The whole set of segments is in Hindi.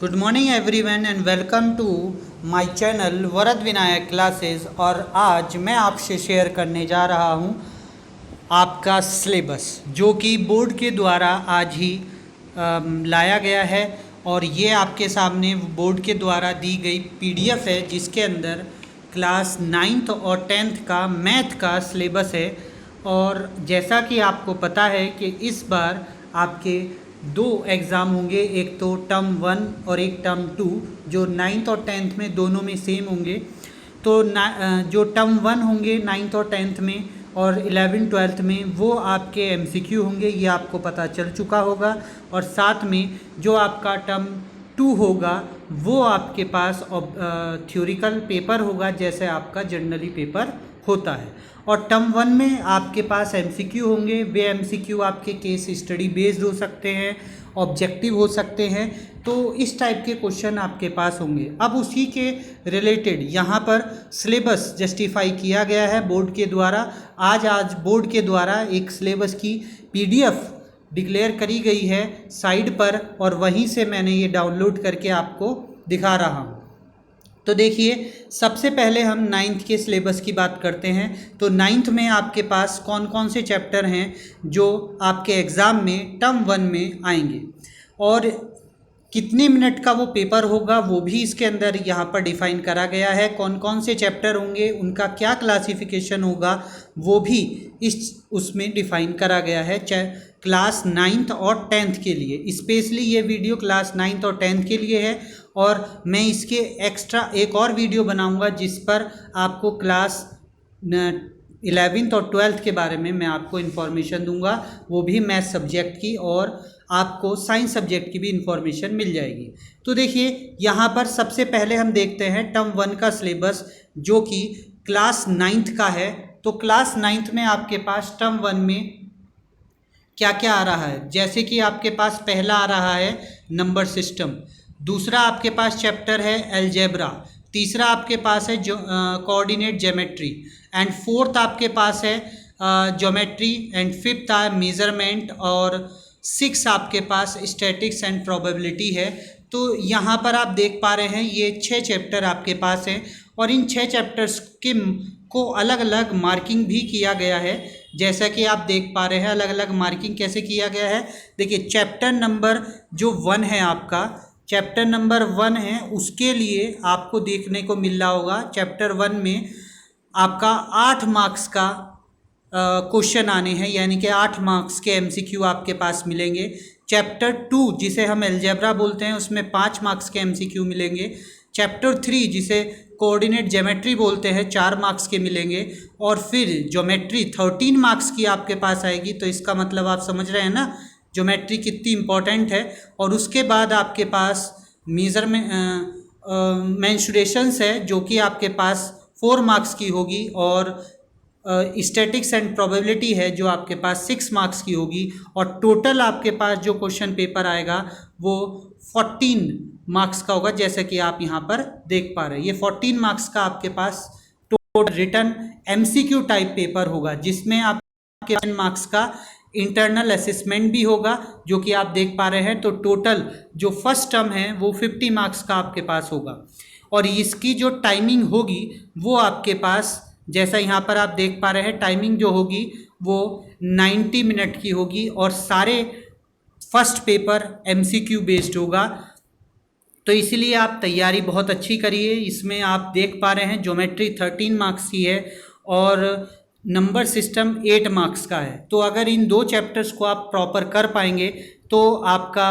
Good morning everyone and welcome to my channel Varad Vinayak classes. और आज मैं आपसे शेयर करने जा रहा हूं आपका सिलेबस, जो कि बोर्ड के द्वारा आज ही लाया गया है। और ये आपके सामने बोर्ड के द्वारा दी गई पीडीएफ है, जिसके अंदर क्लास 9th और 10th का मैथ का सिलेबस है। और जैसा कि आपको पता है कि इस बार आपके दो एग्ज़ाम होंगे, एक तो टर्म 1 और एक टर्म 2, जो 9th और 10th में दोनों में सेम होंगे। तो जो टर्म 1 होंगे 9th और 10th में और 11 12th में, वो आपके एमसीक्यू होंगे, ये आपको पता चल चुका होगा। और साथ में जो आपका टर्म 2 होगा वो आपके पास थ्योरिकल पेपर होगा, जैसे आपका जनरली पेपर होता है। और टर्म 1 में आपके पास एमसीक्यू होंगे। वे एमसीक्यू आपके केस स्टडी बेस्ड हो सकते हैं, ऑब्जेक्टिव हो सकते हैं। तो इस टाइप के क्वेश्चन आपके पास होंगे। अब उसी के रिलेटेड यहाँ पर सिलेबस जस्टिफाई किया गया है बोर्ड के द्वारा। आज बोर्ड के द्वारा एक सिलेबस की पीडीएफ डिक्लेयर करी गई है साइड पर, और वहीं से मैंने ये डाउनलोड करके आपको दिखा रहा हूँ। तो देखिए, सबसे पहले हम 9th के सिलेबस की बात करते हैं। तो 9th में आपके पास कौन कौन से चैप्टर हैं जो आपके एग्ज़ाम में टर्म 1 में आएंगे, और कितने मिनट का वो पेपर होगा वो भी इसके अंदर यहाँ पर डिफाइन करा गया है। कौन कौन से चैप्टर होंगे, उनका क्या क्लासिफिकेशन होगा, वो भी उसमें डिफाइन करा गया है क्लास 9th और 10th के लिए। स्पेशली ये वीडियो क्लास 9th और 10th के लिए है, और मैं इसके एक्स्ट्रा एक और वीडियो बनाऊंगा जिस पर आपको क्लास 11th और 12th के बारे में मैं आपको इन्फॉर्मेशन दूंगा, वो भी मैथ सब्जेक्ट की, और आपको साइंस सब्जेक्ट की भी इन्फॉर्मेशन मिल जाएगी। तो देखिए, यहाँ पर सबसे पहले हम देखते हैं टर्म 1 का सिलेबस, जो कि क्लास 9th का है। तो क्लास 9th में आपके पास टर्म 1 में क्या क्या आ रहा है, जैसे कि आपके पास पहला आ रहा है नंबर सिस्टम, दूसरा आपके पास चैप्टर है अलजेब्रा, तीसरा आपके पास है कोऑर्डिनेट ज्योमेट्री, एंड फोर्थ आपके पास है ज्योमेट्री, एंड फिफ्थ मेजरमेंट, और 6 आपके पास स्टैटिक्स एंड प्रोबेबिलिटी है। तो यहाँ पर आप देख पा रहे हैं ये 6 चैप्टर आपके पास हैं, और इन 6 चैप्टर्स को अलग अलग मार्किंग भी किया गया है। जैसा कि आप देख पा रहे हैं अलग अलग मार्किंग कैसे किया गया है। देखिए, चैप्टर नंबर जो 1 है, आपका चैप्टर नंबर 1 है, उसके लिए आपको देखने को मिल रहा होगा चैप्टर 1 में आपका 8 मार्क्स का क्वेश्चन आने हैं, यानी कि 8 मार्क्स के एमसीक्यू आपके पास मिलेंगे। चैप्टर 2 जिसे हम अलजेब्रा बोलते हैं, उसमें 5 मार्क्स के एमसीक्यू मिलेंगे। चैप्टर 3 जिसे कोऑर्डिनेट ज्योमेट्री बोलते हैं, 4 मार्क्स के मिलेंगे। और फिर ज्योमेट्री 13 मार्क्स की आपके पास आएगी। तो इसका मतलब आप समझ रहे हैं ना ज्योमेट्री कितनी इम्पोर्टेंट है। और उसके बाद आपके पास मेंसुरेशंस है, जो कि आपके पास 4 मार्क्स की होगी, और स्टैटिक्स एंड प्रोबेबिलिटी है जो आपके पास 6 मार्क्स की होगी। और टोटल आपके पास जो क्वेश्चन पेपर आएगा वो 14 मार्क्स का होगा, जैसे कि आप यहाँ पर देख पा रहे हैं। ये 14 मार्क्स का आपके पास total written MCQ type paper होगा, जिसमें आपके 10 मार्क्स का इंटरनल असेसमेंट भी होगा, जो कि आप देख पा रहे हैं। तो टोटल जो फर्स्ट टर्म है वो 50 मार्क्स का आपके पास होगा। और इसकी जो टाइमिंग होगी वो आपके पास, जैसा यहाँ पर आप देख पा रहे हैं, टाइमिंग जो होगी वो 90 मिनट की होगी, और सारे फर्स्ट पेपर एमसीक्यू बेस्ड होगा। तो इसीलिए आप तैयारी बहुत अच्छी करिए। इसमें आप देख पा रहे हैं ज्योमेट्री 13 मार्क्स की है, और नंबर सिस्टम 8 मार्क्स का है। तो अगर इन 2 चैप्टर्स को आप प्रॉपर कर पाएंगे तो आपका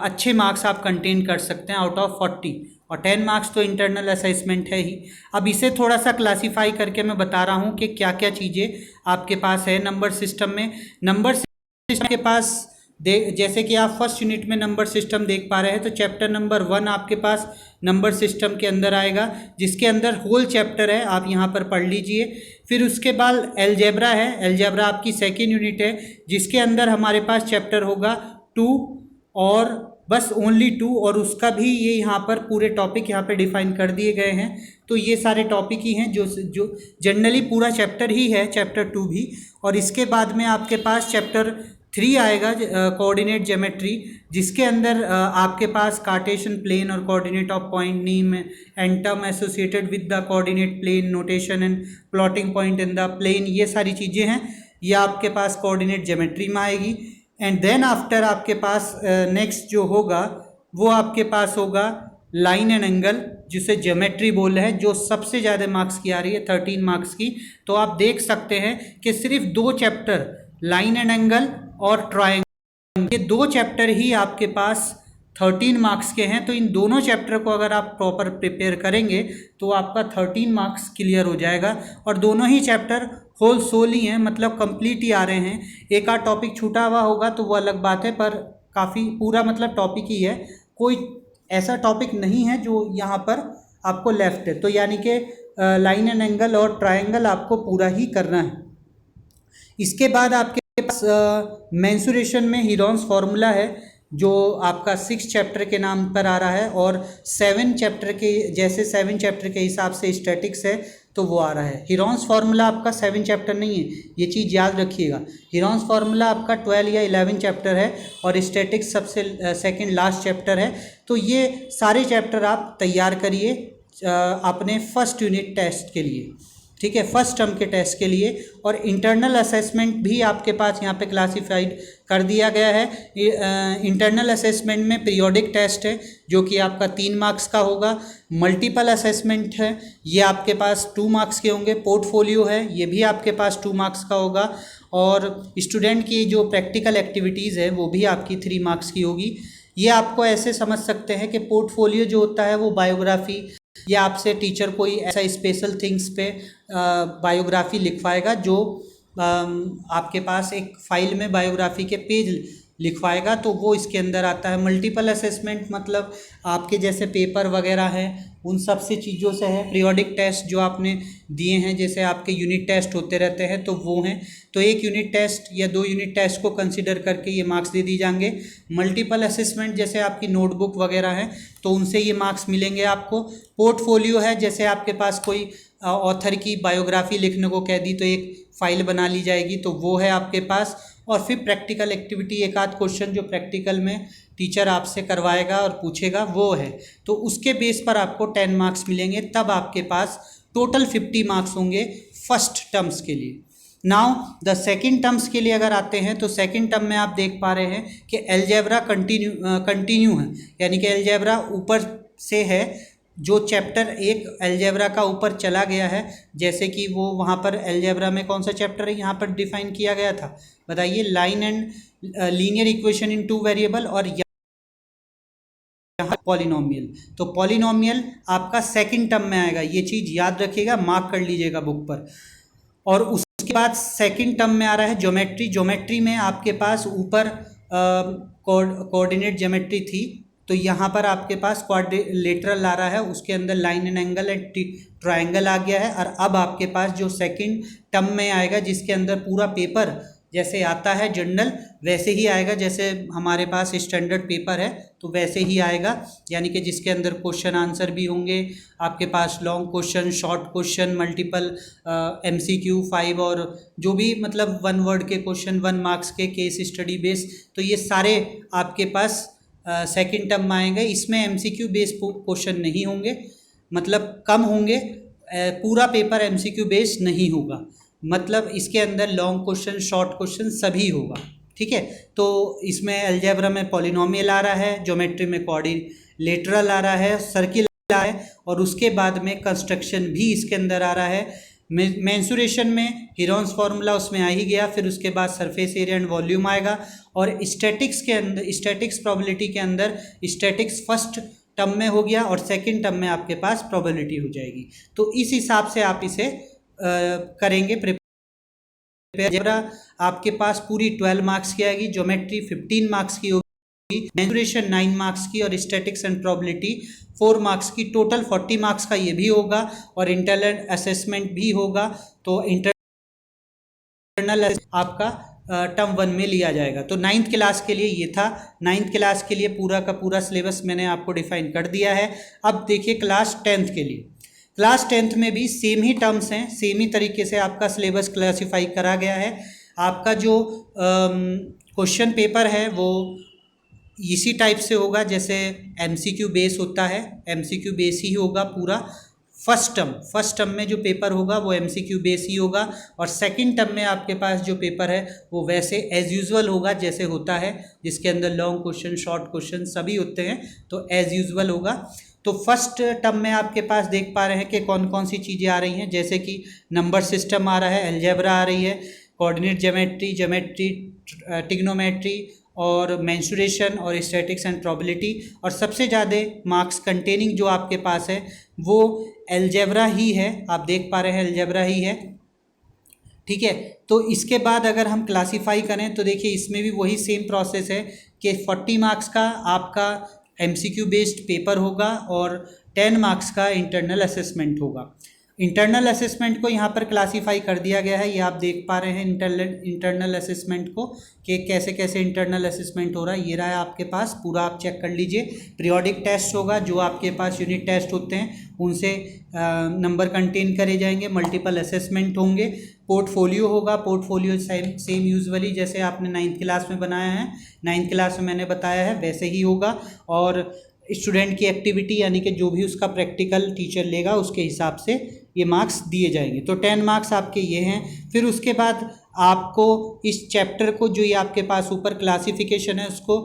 अच्छे मार्क्स आप कंटेन कर सकते हैं आउट ऑफ 40, और 10 मार्क्स तो इंटरनल असेसमेंट है ही। अब इसे थोड़ा सा क्लासीफाई करके मैं बता रहा हूँ कि क्या क्या चीज़ें आपके पास है नंबर सिस्टम में। नंबर सिस्टम के पास जैसे कि आप फर्स्ट यूनिट में नंबर सिस्टम देख पा रहे हैं, तो चैप्टर नंबर 1 आपके पास नंबर सिस्टम के अंदर आएगा, जिसके अंदर होल चैप्टर है, आप यहाँ पर पढ़ लीजिए। फिर उसके बाद अलजेब्रा है, अलजेब्रा आपकी सेकेंड यूनिट है, जिसके अंदर हमारे पास चैप्टर होगा 2, और बस ओनली 2, और उसका भी ये यहाँ पर पूरे टॉपिक यहाँ पे डिफाइन कर दिए गए हैं। तो ये सारे टॉपिक ही हैं जो जनरली पूरा चैप्टर ही है, चैप्टर 2 भी। और इसके बाद में आपके पास चैप्टर 3 आएगा कोऑर्डिनेट ज्योमेट्री, जिसके अंदर आपके पास कार्टेशियन प्लेन और coordinate of point, name and term associated with the coordinate plane, notation and plotting point in the plane, ये सारी चीज़ें हैं, ये आपके पास कोऑर्डिनेट ज्योमेट्री में आएगी। एंड देन आफ्टर आपके पास नेक्स्ट जो होगा वो आपके पास होगा लाइन एंड एंगल, जिसे ज्योमेट्री बोल रहे हैं, जो सबसे ज़्यादा मार्क्स की आ रही है, 13 मार्क्स की। तो आप देख सकते हैं कि सिर्फ 2 चैप्टर लाइन एंड एंगल और ट्रायंगल, ये 2 चैप्टर ही आपके पास 13 मार्क्स के हैं। तो इन दोनों चैप्टर को अगर आप प्रॉपर प्रिपेयर करेंगे तो आपका 13 मार्क्स क्लियर हो जाएगा। और दोनों ही चैप्टर होल सोल ही हैं, मतलब कंप्लीट ही आ रहे हैं। एक आध टॉपिक छूटा हुआ होगा तो वो अलग बात है, पर काफ़ी पूरा मतलब टॉपिक ही है, कोई ऐसा टॉपिक नहीं है जो यहाँ पर आपको लेफ्ट है। तो यानी कि लाइन एंड एंगल और ट्रायंगल आपको पूरा ही करना है। इसके बाद आपके पास मेंसुरेशन में हीरोन्स फार्मूला है, जो आपका 6 चैप्टर के नाम पर आ रहा है, और 7 चैप्टर के, जैसे 7 चैप्टर के हिसाब से स्टैटिक्स है तो वो आ रहा है। हीरोन्स फार्मूला आपका 7 चैप्टर नहीं है, ये चीज़ याद रखिएगा। हीरोन्स फार्मूला आपका 12 या 11 चैप्टर है, और स्टैटिक्स सबसे सेकंड लास्ट चैप्टर है। तो ये सारे चैप्टर आप तैयार करिए अपने फर्स्ट यूनिट टेस्ट के लिए, ठीक है, फर्स्ट टर्म के टेस्ट के लिए। और इंटरनल असेसमेंट भी आपके पास यहाँ पे क्लासिफाइड कर दिया गया है। इंटरनल असेसमेंट में पीरियोडिक टेस्ट है जो कि आपका 3 मार्क्स का होगा। मल्टीपल असेसमेंट है, ये आपके पास 2 मार्क्स के होंगे। पोर्टफोलियो है, ये भी आपके पास 2 मार्क्स का होगा। और स्टूडेंट की जो प्रैक्टिकल एक्टिविटीज़ है वो भी आपकी 3 मार्क्स की होगी। ये आपको ऐसे समझ सकते हैं कि पोर्टफोलियो जो होता है वो बायोग्राफी, या आपसे टीचर कोई ऐसा स्पेशल थिंग्स पे बायोग्राफी लिखवाएगा, जो आपके पास एक फाइल में बायोग्राफी के पेज लिखवाएगा, तो वो इसके अंदर आता है। मल्टीपल असेसमेंट मतलब आपके जैसे पेपर वगैरह हैं उन सब से चीज़ों से है। पीरियोडिक टेस्ट जो आपने दिए हैं, जैसे आपके यूनिट टेस्ट होते रहते हैं तो वो हैं, तो 1 यूनिट टेस्ट या 2 यूनिट टेस्ट को कंसीडर करके ये मार्क्स दे दी जाएंगे। मल्टीपल असेसमेंट जैसे आपकी नोटबुक वगैरह है तो उनसे ये मार्क्स मिलेंगे आपको। पोर्टफोलियो है, जैसे आपके पास कोई ऑथर की बायोग्राफी लिखने को कह दी तो एक फ़ाइल बना ली जाएगी, तो वो है आपके पास। और फिर प्रैक्टिकल एक्टिविटी, एक आध क्वेश्चन जो प्रैक्टिकल में टीचर आपसे करवाएगा और पूछेगा वो है, तो उसके बेस पर आपको 10 मार्क्स मिलेंगे। तब आपके पास टोटल 50 मार्क्स होंगे फर्स्ट टर्म्स के लिए। नाउ द सेकंड टर्म्स के लिए अगर आते हैं तो सेकंड टर्म में आप देख पा रहे हैं कि अलजेब्रा कंटिन्यू है, यानी कि अलजेब्रा ऊपर से है। जो चैप्टर एक अलजेब्रा का ऊपर चला गया है, जैसे कि वो वहाँ पर अलजेब्रा में कौन सा चैप्टर है यहाँ पर डिफाइन किया गया था, बताइए, line and linear equation in 2 variable, और यहाँ पॉलिनोमियल। तो पॉलिनोमियल आपका सेकंड टर्म में आएगा, ये चीज़ याद रखिएगा, मार्क कर लीजिएगा बुक पर। और उसके बाद सेकंड टर्म में आ रहा है ज्योमेट्री। ज्योमेट्री में आपके पास ऊपर कोऑर्डिनेट ज्योमेट्री थी, तो यहाँ पर आपके पास क्वाड्रिलेटरल आ रहा है, उसके अंदर line and angle and triangle आ गया है। और अब आपके पास जो सेकंड टर्म में आएगा, जिसके अंदर पूरा पेपर जैसे आता है जनरल वैसे ही आएगा, जैसे हमारे पास स्टैंडर्ड पेपर है तो वैसे ही आएगा, यानी कि जिसके अंदर क्वेश्चन आंसर भी होंगे आपके पास, long question, short question, multiple MCQ 5, और जो भी मतलब 1 वर्ड के क्वेश्चन, 1 मार्क्स के, केस स्टडी बेस, तो ये सारे आपके पास सेकंड टर्म में आएंगे। इसमें MCQ बेस क्वेश्चन नहीं होंगे, मतलब कम होंगे, पूरा पेपर MCQ बेस नहीं होगा, मतलब इसके अंदर लॉन्ग क्वेश्चन, शॉर्ट क्वेश्चन सभी होगा, ठीक है। तो इसमें अलजेब्रा में पॉलिनोमियल आ रहा है, ज्योमेट्री में क्वाड्रिलेटरल आ रहा है, सर्किल आ रहा है, और उसके बाद में कंस्ट्रक्शन भी इसके अंदर आ रहा है। मेंसुरेशन में हीरोन्स फार्मूला उसमें आ ही गया, फिर उसके बाद सरफेस एरिया एंड वॉल्यूम आएगा। और स्टैटिक्स के अंदर, स्टैटिक्स प्रोबेबिलिटी के अंदर स्टैटिक्स फर्स्ट टर्म में हो गया और सेकंड टर्म में आपके पास प्रोबेबिलिटी हो जाएगी। तो इस हिसाब से आप इसे करेंगे प्रिपेयर। अलजेब्रा आपके पास पूरी 12 मार्क्स की आएगी, ज्योमेट्री 15 मार्क्स की होगी, मेंसुरेशन 9 मार्क्स की, और स्टैटिक्स एंड प्रोबेबिलिटी 4 मार्क्स की। टोटल 40 मार्क्स का ये भी होगा, और इंटरनल असेसमेंट भी होगा। तो इंटरनल आपका टर्म 1 में लिया जाएगा। तो 9th क्लास के लिए ये था। 9th क्लास के लिए पूरा का पूरा सिलेबस मैंने आपको डिफाइन कर दिया है। अब देखिए क्लास 10th के लिए। क्लास 10th में भी सेम ही टर्म्स हैं, सेम ही तरीके से आपका सिलेबस क्लासीफाई करा गया है। आपका जो क्वेश्चन पेपर है वो इसी टाइप से होगा जैसे एमसीक्यू बेस होता है, एमसीक्यू बेस ही होगा पूरा। फर्स्ट टर्म में जो पेपर होगा वो एमसीक्यू बेस ही होगा, और सेकंड टर्म में आपके पास जो पेपर है वो वैसे एज यूजुअल होगा जैसे होता है, जिसके अंदर लॉन्ग क्वेश्चन, शॉर्ट क्वेश्चन सभी होते हैं, तो एज यूजुअल होगा। तो फर्स्ट टर्म में आपके पास देख पा रहे हैं कि कौन कौन सी चीज़ें आ रही हैं, जैसे कि नंबर सिस्टम आ रहा है, अलजेब्रा आ रही है, कोऑर्डिनेट ज्योमेट्री, ट्रिग्नोमेट्री और मेंसुरेशन और स्टैटिक्स एंड प्रोबेबिलिटी। और सबसे ज़्यादा मार्क्स कंटेनिंग जो आपके पास है वो अलजेब्रा ही है, आप देख पा रहे हैं अलजेब्रा ही है, ठीक है। तो इसके बाद अगर हम क्लासीफाई करें तो देखिए इसमें भी वही सेम प्रोसेस है कि 40 मार्क्स का आपका एमसीक्यू बेस्ड पेपर होगा और 10 मार्क्स का इंटरनल असेसमेंट होगा। इंटरनल असेसमेंट को यहाँ पर क्लासीफाई कर दिया गया है, ये आप देख पा रहे हैं इंटरनल असेसमेंट को कि कैसे कैसे इंटरनल असेसमेंट हो रहा है। ये रहा है आपके पास पूरा, आप चेक कर लीजिए। पीरियोडिक टेस्ट होगा, जो आपके पास यूनिट टेस्ट होते हैं उनसे नंबर कंटेन करे जाएंगे, मल्टीपल असेसमेंट होंगे, पोर्टफोलियो होगा, पोर्टफोलियो सेम यूजुअली जैसे आपने 9th क्लास में बनाया है, 9th क्लास में मैंने बताया है वैसे ही होगा। और स्टूडेंट की एक्टिविटी यानी कि जो भी उसका प्रैक्टिकल टीचर लेगा उसके हिसाब से ये मार्क्स दिए जाएंगे। तो 10 मार्क्स आपके ये हैं। फिर उसके बाद आपको इस चैप्टर को, जो ये आपके पास ऊपर क्लासिफिकेशन है उसको,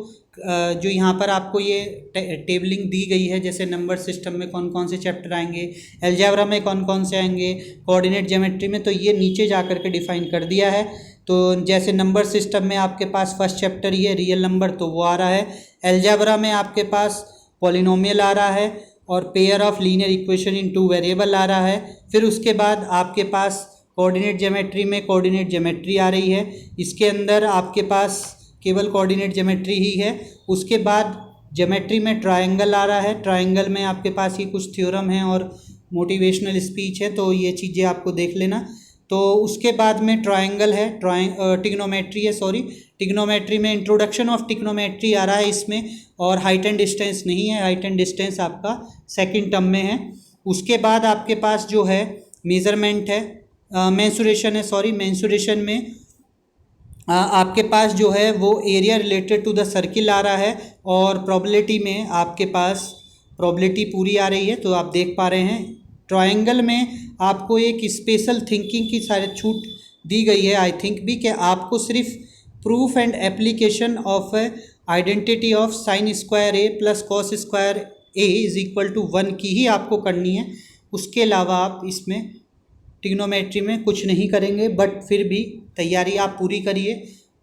जो यहाँ पर आपको ये टेबलिंग दी गई है, जैसे नंबर सिस्टम में कौन कौन से चैप्टर आएंगे, अलजेब्रा में कौन कौन से आएंगे, कोऑर्डिनेट ज्योमेट्री में, तो ये नीचे जा कर के डिफाइन कर दिया है। तो जैसे नंबर सिस्टम में आपके पास फर्स्ट चैप्टर ही है रियल नंबर, तो वो आ रहा है। अलजेब्रा में आपके पास पॉलिनोमियल आ रहा है और pair of linear equation in 2 variable आ रहा है। फिर उसके बाद आपके पास कोऑर्डिनेट ज्योमेट्री में कोऑर्डिनेट ज्योमेट्री आ रही है, इसके अंदर आपके पास केवल कोऑर्डिनेट ज्योमेट्री ही है। उसके बाद ज्योमेट्री में ट्रायंगल आ रहा है, ट्रायंगल में आपके पास ये कुछ थ्योरम है और मोटिवेशनल स्पीच है, तो ये चीज़ें आपको देख लेना। तो उसके बाद में ट्रायंगल है, टिग्नोमेट्री है, टिग्नोमेट्री में इंट्रोडक्शन ऑफ टिग्नोमेट्री आ रहा है इसमें, और हाइट एंड डिस्टेंस नहीं है, हाइट एंड डिस्टेंस आपका सेकंड टर्म में है। उसके बाद आपके पास जो है मेज़रमेंट है, मेंसुरेशन है, मेंसुरेशन में आपके पास जो है वो area related to the circle आ रहा है, और प्रोबेबिलिटी में आपके पास प्रोबेबिलिटी पूरी आ रही है, तो आप देख पा रहे हैं। ट्रायंगल में आपको एक स्पेशल थिंकिंग की सारी छूट दी गई है, आई थिंक भी, कि आपको सिर्फ proof and application of identity of sine square A plus cos square A is equal to 1 की ही आपको करनी है। उसके अलावा आप इसमें ट्रिग्नोमेट्री में कुछ नहीं करेंगे, बट फिर भी तैयारी आप पूरी करिए,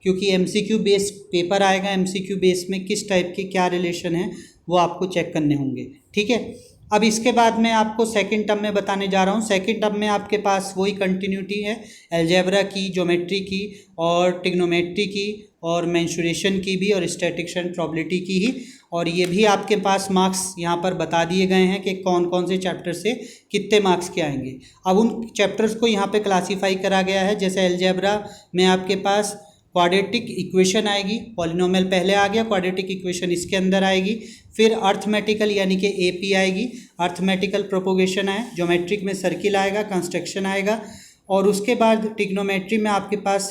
क्योंकि एमसीक्यू बेस पेपर आएगा, एमसीक्यू बेस में किस टाइप के क्या रिलेशन है वो आपको चेक करने होंगे, ठीक है। अब इसके बाद मैं आपको सेकंड टर्म में बताने जा रहा हूँ। सेकंड टर्म में आपके पास वही कंटिन्यूटी है, अलजेब्रा की, ज्योमेट्री की और ट्रिग्नोमेट्री की और मेंसुरेशन की भी और स्टैटिक्स एंड प्रोबेबिलिटी की ही, और ये भी आपके पास मार्क्स यहाँ पर बता दिए गए हैं कि कौन कौन से चैप्टर से कितने मार्क्स के आएंगे। अब उन चैप्टर्स को यहाँ पे क्लासीफाई करा गया है, जैसे अलजेब्रा में आपके पास क्वाड्रेटिक इक्वेशन आएगी, पॉलिनोमियल पहले आ गया, क्वाड्रेटिक इक्वेशन इसके अंदर आएगी। फिर अर्थमेटिकल यानी कि एपी आएगी, अर्थमेटिकल प्रोपोगेशन है, ज्योमेट्रिक में सर्किल आएगा, कंस्ट्रक्शन आएगा, और उसके बाद ट्रिग्नोमेट्री में आपके पास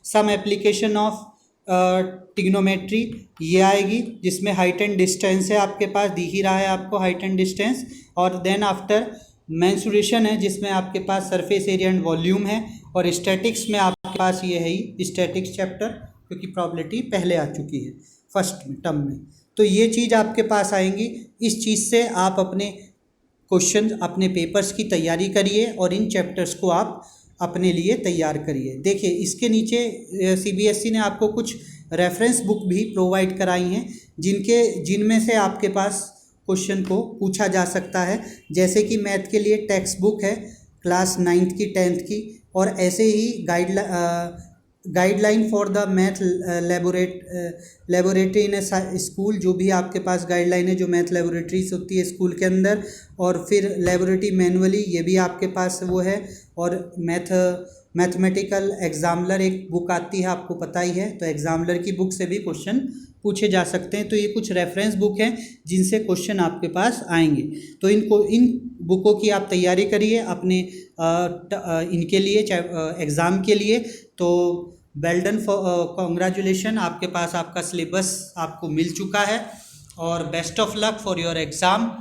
सम एप्लीकेशन ऑफ ट्रिग्नोमेट्री ये आएगी, जिसमें हाइट एंड डिस्टेंस है, आपके पास दी ही रहा है आपको हाइट एंड डिस्टेंस। और देन आफ्टर मेंसुरेशन है, जिसमें आपके पास सरफेस एरिया एंड वॉल्यूम है, और स्टैटिक्स में आपके पास ये है ही स्टैटिक्स चैप्टर, क्योंकि प्रोबेबिलिटी पहले आ चुकी है फर्स्ट टर्म में। तो ये चीज़ आपके पास आएंगी, इस चीज़ से आप अपने क्वेश्चन, अपने पेपर्स की तैयारी करिए और इन चैप्टर्स को आप अपने लिए तैयार करिए। देखिए इसके नीचे सीबीएसई ने आपको कुछ रेफरेंस बुक भी प्रोवाइड कराई हैं, जिनमें से आपके पास क्वेश्चन को पूछा जा सकता है, जैसे कि मैथ के लिए टेक्स्ट बुक है क्लास 9th की 10th की, और ऐसे ही guideline for the math laboratory in school, जो भी आपके पास गाइडलाइन है जो मैथ लेबोरेटरीज होती है स्कूल के अंदर, और फिर लेबोरेटरी मैनुअली ये भी आपके पास वो है, और मैथमेटिकल एग्जाम्पलर एक बुक आती है, आपको पता ही है, तो एग्जाम्पलर की बुक से भी क्वेश्चन पूछे जा सकते हैं। तो ये कुछ रेफरेंस बुक हैं जिनसे क्वेश्चन आपके पास आएंगे, तो इन बुकों की आप तैयारी करिए अपने इनके लिए, एग्ज़ाम के लिए। तो वेल डन, फॉर कॉन्ग्रेचुलेशन, आपके पास आपका सिलेबस आपको मिल चुका है और best of luck for your exam.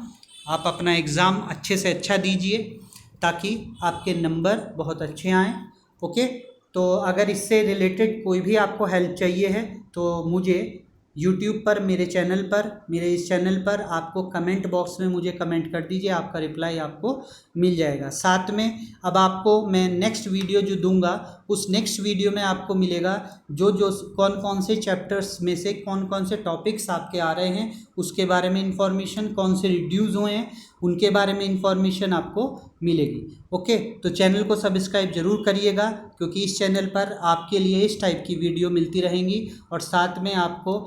आप अपना एग्ज़ाम अच्छे से अच्छा दीजिए ताकि आपके नंबर बहुत अच्छे आएँ। ओके, तो अगर इससे रिलेटेड कोई भी आपको हेल्प चाहिए है तो मुझे यूट्यूब पर मेरे इस चैनल पर आपको कमेंट बॉक्स में मुझे कमेंट कर दीजिए, आपका रिप्लाई आपको मिल जाएगा। साथ में अब आपको मैं नेक्स्ट वीडियो जो दूंगा उस नेक्स्ट वीडियो में आपको मिलेगा जो कौन कौन से चैप्टर्स में से कौन कौन से टॉपिक्स आपके आ रहे हैं उसके बारे में इंफॉर्मेशन, कौन से रिड्यूस हुए हैं उनके बारे में इंफॉर्मेशन आपको मिलेगी। ओके, तो चैनल को सब्सक्राइब जरूर करिएगा क्योंकि इस चैनल पर आपके लिए इस टाइप की वीडियो मिलती रहेंगी और साथ में आपको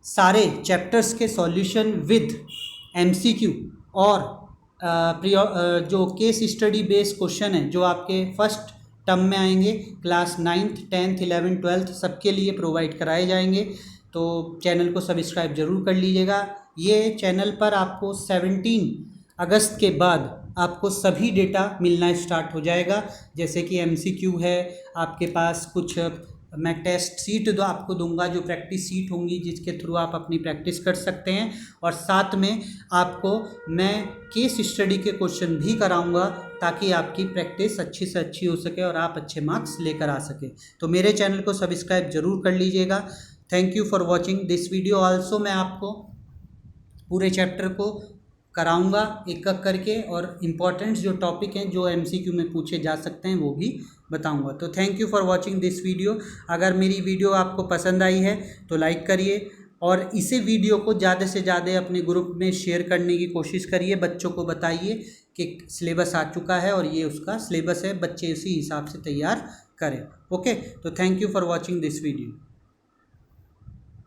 सारे चैप्टर्स के सॉल्यूशन विद एमसीक्यू और जो केस स्टडी बेस्ड क्वेश्चन है जो आपके फर्स्ट टर्म में आएंगे, class 9th 10th 11th 12th सबके लिए प्रोवाइड कराए जाएंगे। तो चैनल को सब्सक्राइब जरूर कर लीजिएगा। ये चैनल पर आपको 17 अगस्त के बाद आपको सभी डेटा मिलना स्टार्ट हो जाएगा, जैसे कि एमसीक्यू है, आपके पास कुछ मैं टेस्ट सीट तो आपको दूंगा जो प्रैक्टिस सीट होंगी जिसके थ्रू आप अपनी प्रैक्टिस कर सकते हैं, और साथ में आपको मैं केस स्टडी के क्वेश्चन भी कराऊंगा ताकि आपकी प्रैक्टिस अच्छी से अच्छी हो सके और आप अच्छे मार्क्स लेकर आ सके। तो मेरे चैनल को सब्सक्राइब जरूर कर लीजिएगा। Thank you for watching this video also. मैं आपको पूरे चैप्टर को कराऊंगा एक एक करके और इम्पॉर्टेंट जो टॉपिक हैं जो एमसीक्यू में पूछे जा सकते हैं वो भी बताऊंगा। तो thank you for watching this video. अगर मेरी वीडियो आपको पसंद आई है तो लाइक करिए और इसे वीडियो को ज़्यादा से ज़्यादा अपने ग्रुप में शेयर करने की कोशिश करिए। बच्चों को बताइए कि सिलेबस आ चुका है और ये उसका सिलेबस है, बच्चे उसी हिसाब से तैयार करें। ओके, तो thank you for watching this video.